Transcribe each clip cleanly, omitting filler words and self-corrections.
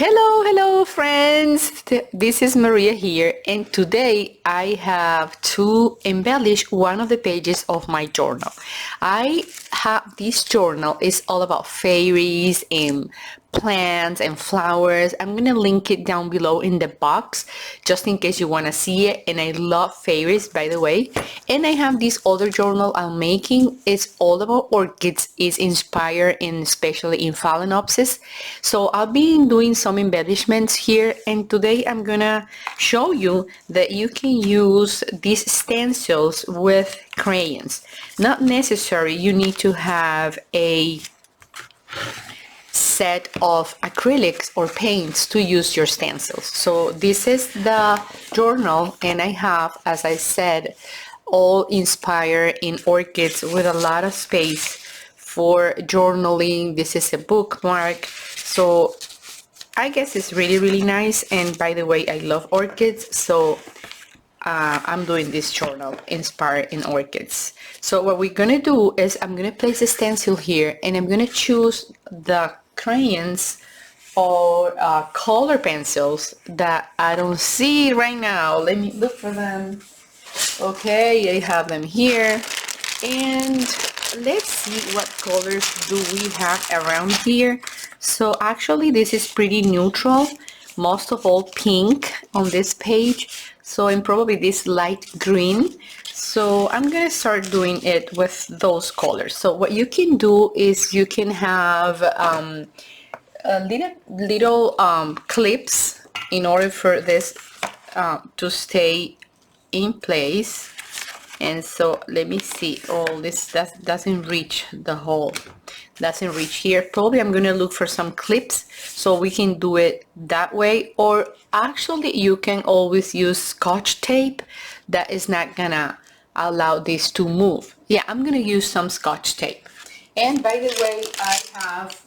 Hello friends. This is Maria here, and today I have to embellish one of the pages of my journal. I have this journal is all about fairies and plants and flowers. I'm gonna link it down below in the box just in case you want to see it. And I love fairies, by the way. And I have this other journal I'm making. It's all about orchids. It's inspired in especially in phalaenopsis. So I've been doing some embellishments here, and today I'm gonna show you that you can use these stencils with crayons. Not necessary you need to have a set of acrylics or paints to use your stencils. So this is the journal, and I have, as I said, all inspired in orchids with a lot of space for journaling. This is a bookmark, so I guess it's really nice. And by the way, I love orchids, so I'm doing this journal inspired in orchids. So what we're gonna do is I'm gonna place a stencil here, and I'm gonna choose the crayons or color pencils that I don't see right now. Let me look for them. Okay, I have them here, and let's see what colors do we have around here. So actually this is pretty neutral, most of all pink on this page, so and probably this light green. So I'm gonna start doing it with those colors. So what you can do is you can have little clips in order for this to stay in place. And so let me see, oh, this doesn't reach the hole, doesn't reach here. Probably I'm gonna look for some clips so we can do it that way, or actually you can always use Scotch tape that is not gonna allow this to move. Yeah, I'm gonna use some Scotch tape. And by the way, I have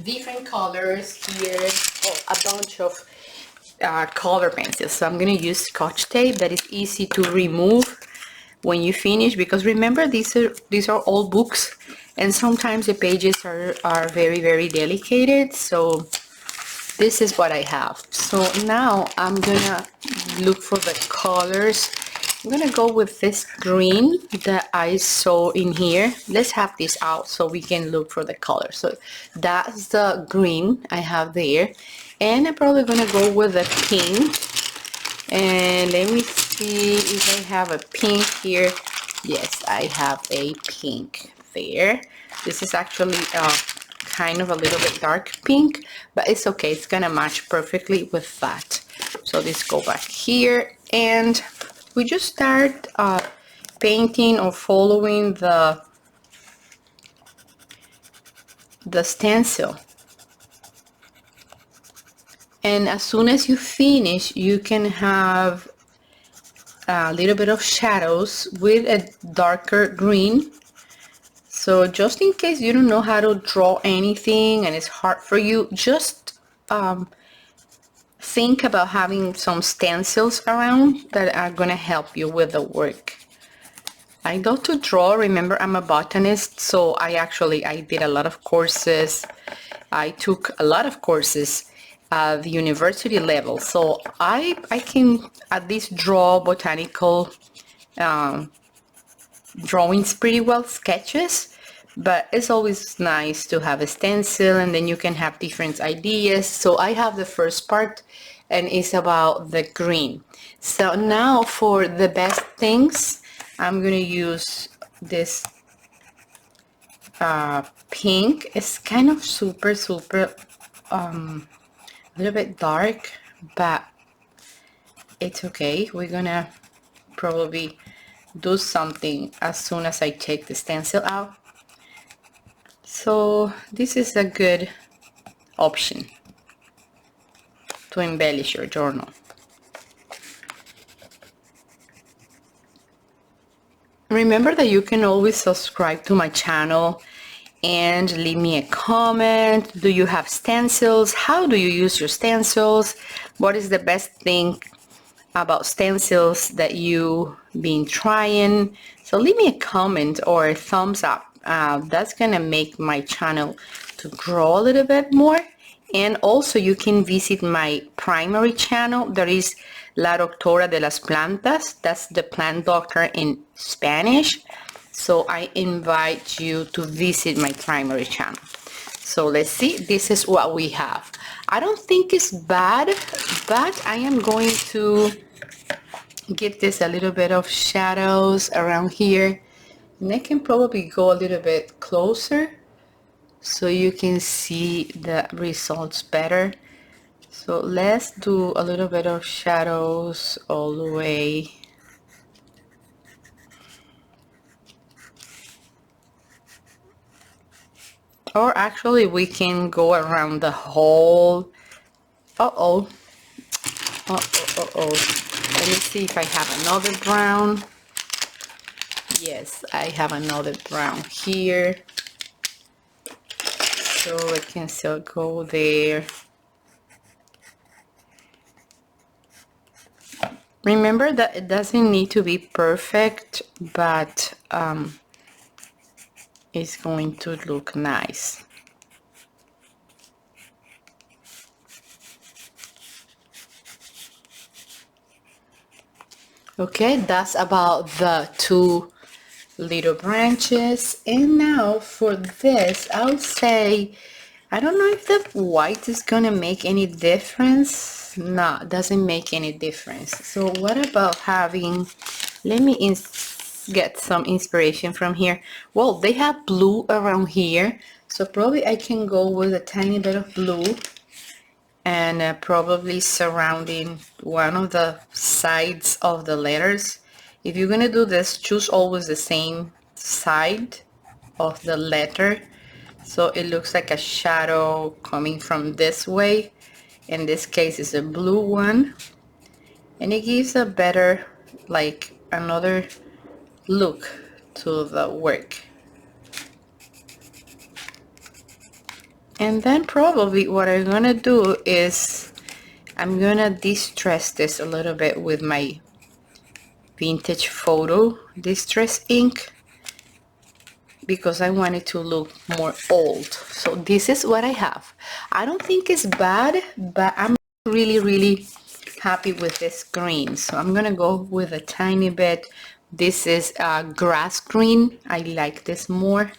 different colors here, a bunch of color pencils. So I'm gonna use Scotch tape that is easy to remove when you finish, because remember these are all books, and sometimes the pages are very delicate. So this is what I have. So now I'm gonna look for the colors. I'm gonna go with this green that I saw in here. Let's have this out so we can look for the color. So that's the green I have there, and I'm probably gonna go with the pink. And let me see if I have a pink here. Yes, I have a pink there. This is actually kind of a little bit dark pink, but it's okay, it's gonna match perfectly with that. So let's go back here, and we just start painting or following the stencil. And as soon as you finish, you can have a little bit of shadows with a darker green. So just in case you don't know how to draw anything and it's hard for you, just think about having some stencils around that are gonna help you with the work. I love to draw. Remember, I'm a botanist, so I did a lot of courses. I took a lot of courses at the university level, so I can at least draw botanical drawings pretty well, sketches, but it's always nice to have a stencil, and then you can have different ideas. So I have the first part, and it's about the green. So now for the best things, I'm gonna use this pink. It's kind of super a little bit dark, but it's okay. We're gonna probably do something as soon as I take the stencil out. So this is a good option to embellish your journal. Remember that you can always subscribe to my channel and leave me a comment. Do you have stencils? How do you use your stencils? What is the best thing about stencils that you've been trying? So leave me a comment or a thumbs up. That's gonna make my channel to grow a little bit more. And also you can visit my primary channel. There is La Doctora de las Plantas. That's the plant doctor in Spanish. So I invite you to visit my primary channel. So let's see, this is what we have. I don't think it's bad, but I am going to give this a little bit of shadows around here. And I can probably go a little bit closer so you can see the results better. So let's do a little bit of shadows all the way. Or actually we can go around the whole, uh-oh. Let me see if I have another brown. Yes, I have another brown here. So I can still go there. Remember that it doesn't need to be perfect, but it's going to look nice. Okay, that's about the two little branches. And now for this, I'll say, I don't know if the white is gonna make any difference. No, it doesn't make any difference. So what about having, let me get some inspiration from here. Well, they have blue around here, so probably I can go with a tiny bit of blue and probably surrounding one of the sides of the letters. If you're gonna do this, choose always the same side of the letter so it looks like a shadow coming from this way. In this case it's a blue one, and it gives a better, like, another look to the work. And then probably what I'm gonna do is I'm gonna distress this a little bit with my vintage photo distress ink because I want it to look more old. So this is what I have. I don't think it's bad, but I'm really happy with this green. So I'm gonna go with a tiny bit. This is grass green. I like this more.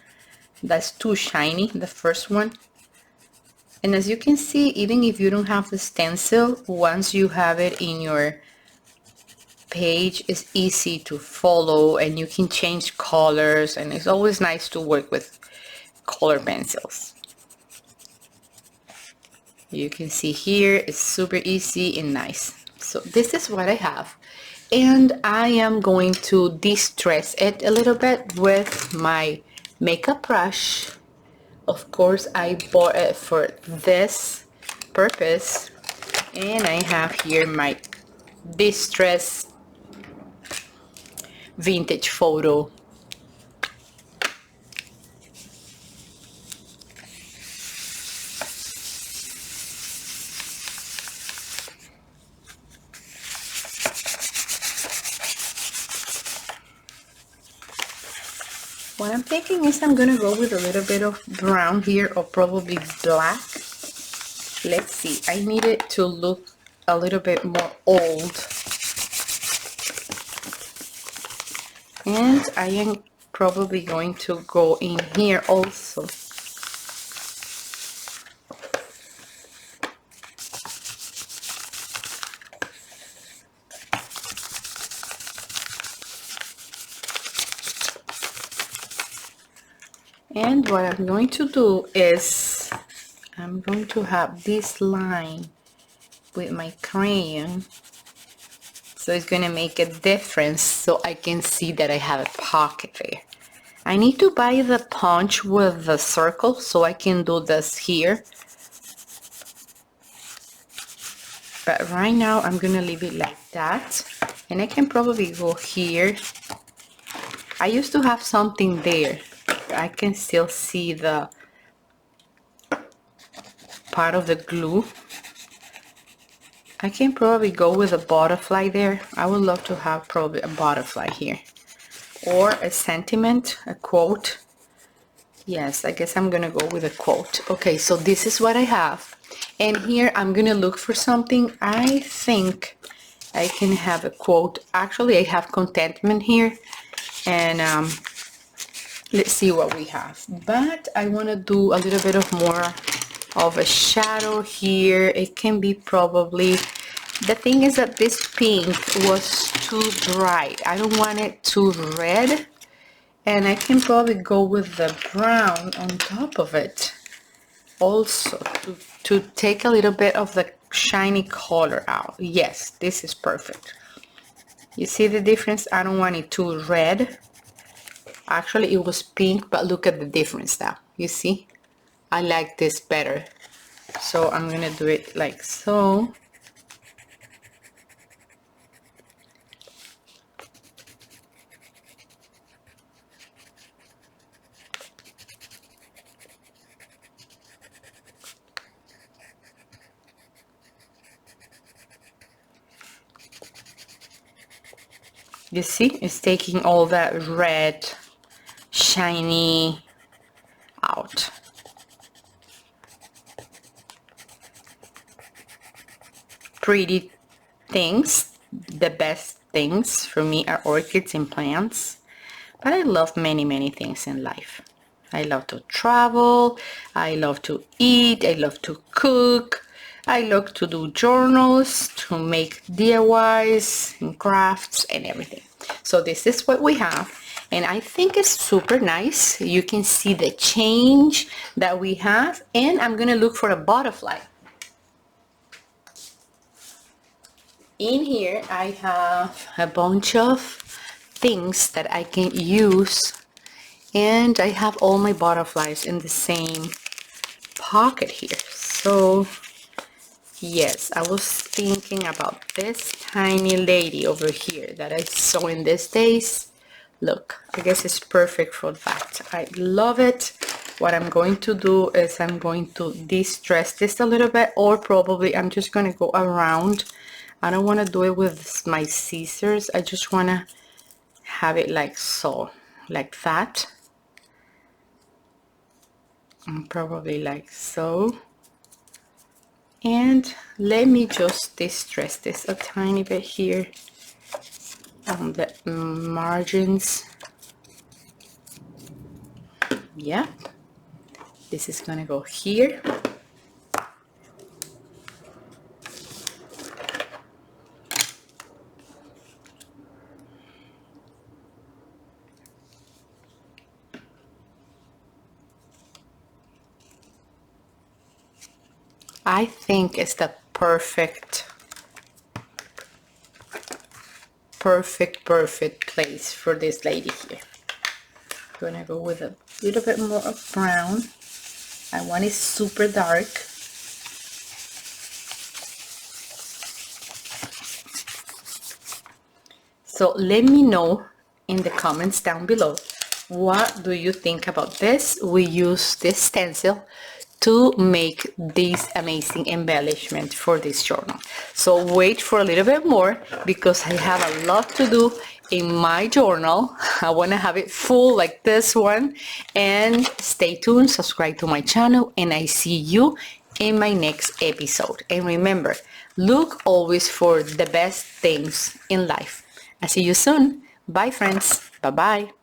That's too shiny, the first one. And as you can see, even if you don't have the stencil, once you have it in your page, it's easy to follow and you can change colors, and it's always nice to work with color pencils. You can see here, it's super easy and nice. So this is what I have. And I am going to distress it a little bit with my makeup brush. Of course, I bought it for this purpose, and I have here my distress vintage photo. What I'm thinking is I'm gonna go with a little bit of brown here, or probably black. Let's see, I need it to look a little bit more old. And I am probably going to go in here also. And what I'm going to do is I'm going to have this line with my crayon, so it's going to make a difference so I can see that I have a pocket there. I need to buy the punch with the circle so I can do this here, but right now I'm going to leave it like that, and I can probably go here. I used to have something there. I can still see the part of the glue. I can probably go with a butterfly there. I would love to have probably a butterfly here, or a sentiment, a quote. Yes, I guess I'm gonna go with a quote. Okay, so this is what I have, And here I'm gonna look for something. I think I can have a quote. Actually, I have contentment here, and let's see what we have. But I want to do a little bit of more of a shadow here. It can be probably, the thing is that this pink was too bright. I don't want it too red, and I can probably go with the brown on top of it also to take a little bit of the shiny color out. Yes, this is perfect. You see the difference? I don't want it too red. Actually, it was pink, but look at the difference now. You see? I like this better. So I'm gonna do it like so. You see? It's taking all that red, shiny out. Pretty things, the best things for me are orchids and plants, but I love many things in life. I love to travel, I love to eat, I love to cook, I love to do journals, to make DIYs and crafts and everything. So this is what we have, and I think it's super nice. You can see the change that we have, and I'm gonna look for a butterfly. In here I have a bunch of things that I can use, and I have all my butterflies in the same pocket here. So yes, I was thinking about this tiny lady over here that I saw in these days. Look, I guess it's perfect for that. I love it. What I'm going to do is I'm going to de-stress this a little bit, or probably I'm just going to go around. I don't want to do it with my scissors. I just want to have it like so, like that. And probably like so. And let me just distress this a tiny bit here on the margins. Yeah, this is gonna go here. I think it's the perfect place for this lady here. I'm gonna go with a little bit more of brown. I want it super dark. So let me know in the comments down below, what do you think about this? We use this stencil to make this amazing embellishment for this journal. So wait for a little bit more, because I have a lot to do in my journal. I want to have it full like this one. And stay tuned, subscribe to my channel, and I see you in my next episode. And remember, look always for the best things in life. I see you soon. Bye friends. Bye bye.